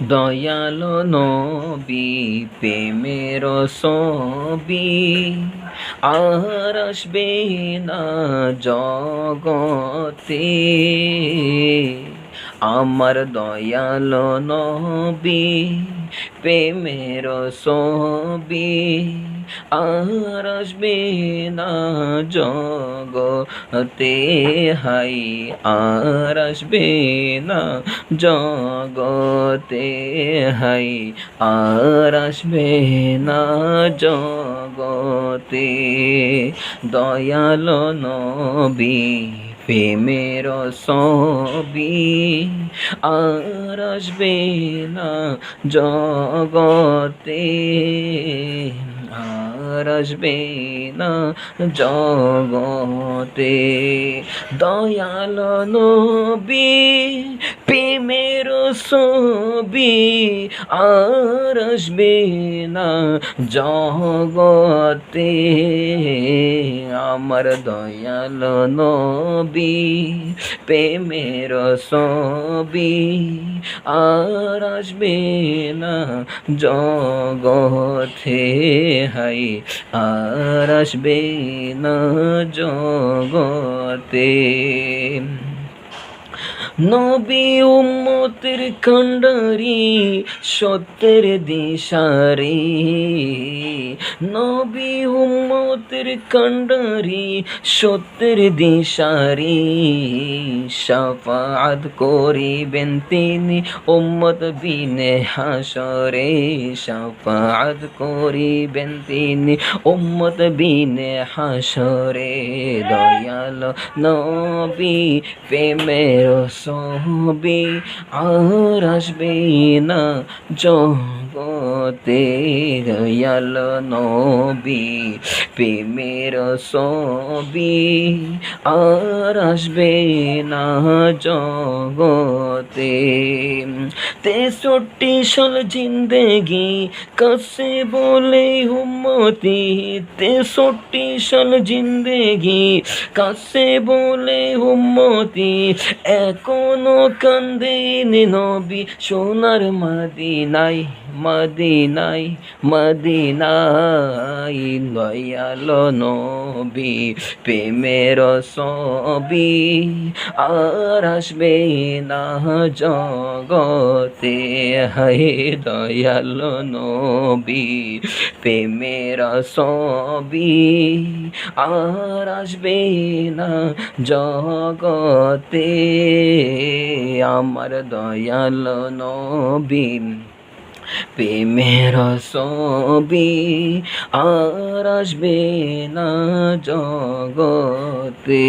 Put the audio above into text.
দয়ালো নবী প্রেমের ছবি আর আসবে না জগতে। আমার দয়ালো নবী প্রেমের ছবি আর আসবে না জগতে। হাই আর আসবে না জগতে। হাই আর আসবে না জগতে। দয়ালো নবী প্রেমের ছবি আর আসবে না জগতে। আর আসবে না জগতে। দয়ালো নবী প্রেমের ছবি আর আসবে না জগতে। আমার দয়ালো নবী প্রেমের ছবি আর আসবে না জগতে। হাই আর আসবে না জগতে। নবী উম্মতের কান্ডারি সত্যের দিশারি। নবী উম্মতের কান্ডারি সত্যের দিশারি। শাফাআত করিবেন তিনি উম্মত বিনে হাসরে। শাফাআত করিবেন তিনি উম্মত বিনে হাসরে। দয়ালো নবী প্রেমের ছবি আর আসবে না জগতে। দয়ালো নবী প্রেমের ছবি আর আসবে না জগতে। 63 সাল জিন্দেগি কাছে বলে উম্মতি। 63 সাল জিন্দেগি কাছে বলে উম্মতি। এখনো কান্দেন নবী সোনার মদিনায় মদিনায় মদিনায়। দয়ালো নবী প্রেমের ছবি আর আসবে না জগতে। হায় দয়ালো নবী প্রেমের ছবি আর আসবে না জগতে। আমার দয়ালো নবী প্রেমের ছবি আর আসবে না জগতে।